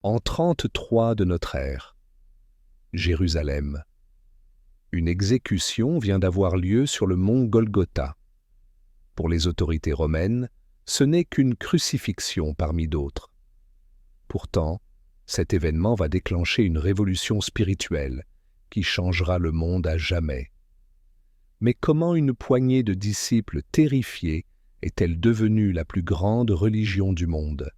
En 33 de notre ère, Jérusalem. Une exécution vient d'avoir lieu sur le mont Golgotha. Pour les autorités romaines, ce n'est qu'une crucifixion parmi d'autres. Pourtant, cet événement va déclencher une révolution spirituelle qui changera le monde à jamais. Mais comment une poignée de disciples terrifiés est-elle devenue la plus grande religion du monde?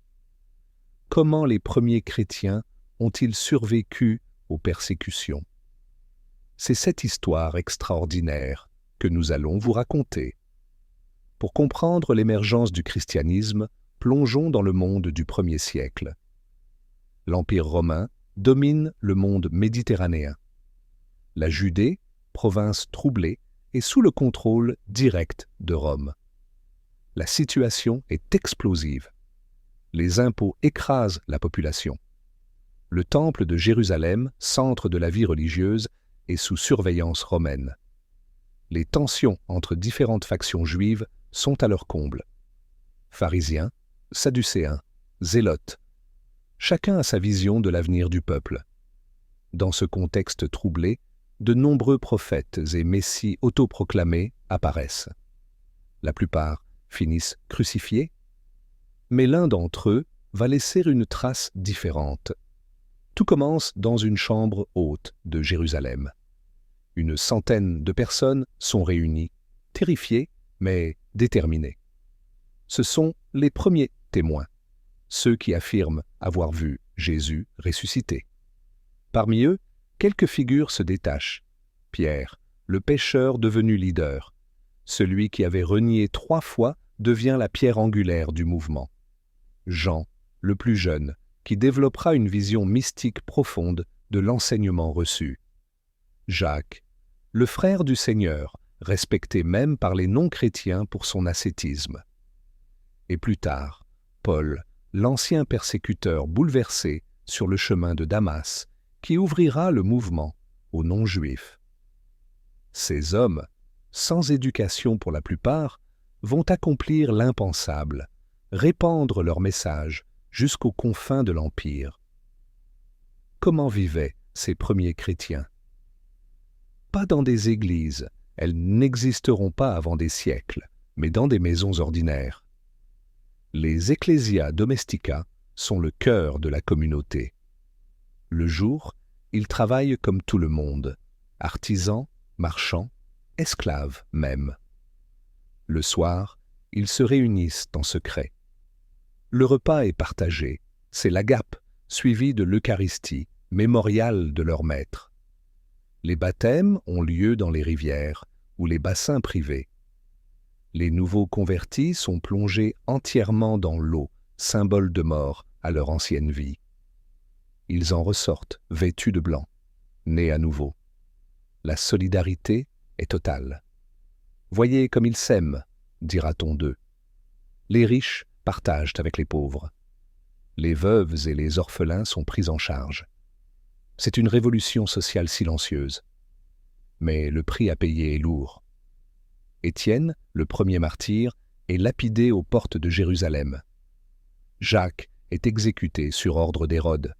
Comment les premiers chrétiens ont-ils survécu aux persécutions? C'est cette histoire extraordinaire que nous allons vous raconter. Pour comprendre l'émergence du christianisme, plongeons dans le monde du 1er siècle. L'Empire romain domine le monde méditerranéen. La Judée, province troublée, est sous le contrôle direct de Rome. La situation est explosive. Les impôts écrasent la population. Le temple de Jérusalem, centre de la vie religieuse, est sous surveillance romaine. Les tensions entre différentes factions juives sont à leur comble. Pharisiens, Sadducéens, Zélotes, chacun a sa vision de l'avenir du peuple. Dans ce contexte troublé, de nombreux prophètes et messies autoproclamés apparaissent. La plupart finissent crucifiés, mais l'un d'entre eux va laisser une trace différente. Tout commence dans une chambre haute de Jérusalem. Une centaine de personnes sont réunies, terrifiées mais déterminées. Ce sont les premiers témoins, ceux qui affirment avoir vu Jésus ressuscité. Parmi eux, quelques figures se détachent. Pierre, le pécheur devenu leader, celui qui avait renié 3 fois devient la pierre angulaire du mouvement. Jean, le plus jeune, qui développera une vision mystique profonde de l'enseignement reçu. Jacques, le frère du Seigneur, respecté même par les non-chrétiens pour son ascétisme. Et plus tard, Paul, l'ancien persécuteur bouleversé sur le chemin de Damas, qui ouvrira le mouvement aux non-juifs. Ces hommes, sans éducation pour la plupart, vont accomplir l'impensable, répandre leur message jusqu'aux confins de l'Empire. Comment vivaient ces premiers chrétiens? Pas dans des églises, elles n'existeront pas avant des siècles, mais dans des maisons ordinaires. Les ecclesia domestica sont le cœur de la communauté. Le jour, ils travaillent comme tout le monde, artisans, marchands, esclaves même. Le soir, ils se réunissent en secret. Le repas est partagé, c'est l'agape, suivi de l'Eucharistie, mémorial de leur maître. Les baptêmes ont lieu dans les rivières ou les bassins privés. Les nouveaux convertis sont plongés entièrement dans l'eau, symbole de mort à leur ancienne vie. Ils en ressortent vêtus de blanc, nés à nouveau. La solidarité est totale. Voyez comme ils s'aiment, dira-t-on d'eux. Les riches partagent avec les pauvres. Les veuves et les orphelins sont pris en charge. C'est une révolution sociale silencieuse. Mais le prix à payer est lourd. Étienne, le premier martyr, est lapidé aux portes de Jérusalem. Jacques est exécuté sur ordre d'Hérode.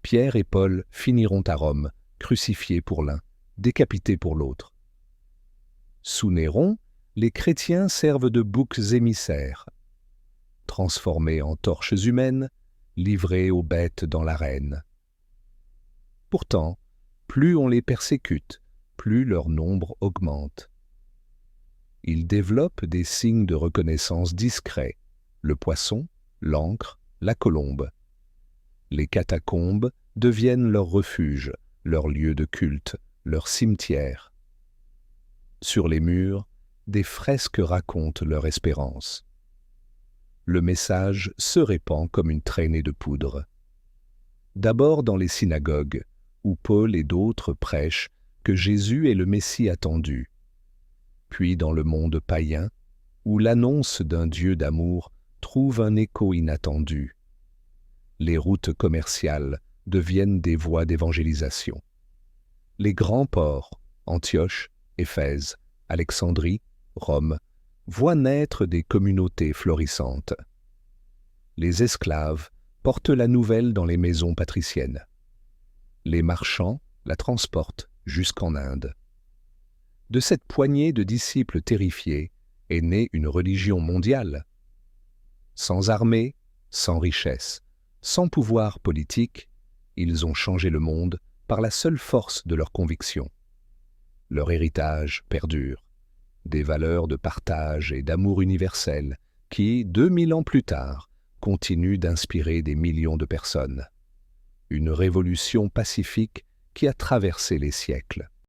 Pierre et Paul finiront à Rome, crucifiés pour l'un, décapités pour l'autre. Sous Néron, les chrétiens servent de boucs émissaires. Transformés en torches humaines, livrés aux bêtes dans l'arène. Pourtant, plus on les persécute, plus leur nombre augmente. Ils développent des signes de reconnaissance discrets, le poisson, l'encre, la colombe. Les catacombes deviennent leur refuge, leur lieu de culte, leur cimetière. Sur les murs, des fresques racontent leur espérance. Le message se répand comme une traînée de poudre. D'abord dans les synagogues, où Paul et d'autres prêchent que Jésus est le Messie attendu. Puis dans le monde païen, où l'annonce d'un Dieu d'amour trouve un écho inattendu. Les routes commerciales deviennent des voies d'évangélisation. Les grands ports, Antioche, Éphèse, Alexandrie, Rome, voient naître des communautés florissantes. Les esclaves portent la nouvelle dans les maisons patriciennes. Les marchands la transportent jusqu'en Inde. De cette poignée de disciples terrifiés est née une religion mondiale. Sans armée, sans richesse, sans pouvoir politique, ils ont changé le monde par la seule force de leurs convictions. Leur héritage perdure, des valeurs de partage et d'amour universel qui, 2000 ans plus tard, continuent d'inspirer des millions de personnes. Une révolution pacifique qui a traversé les siècles.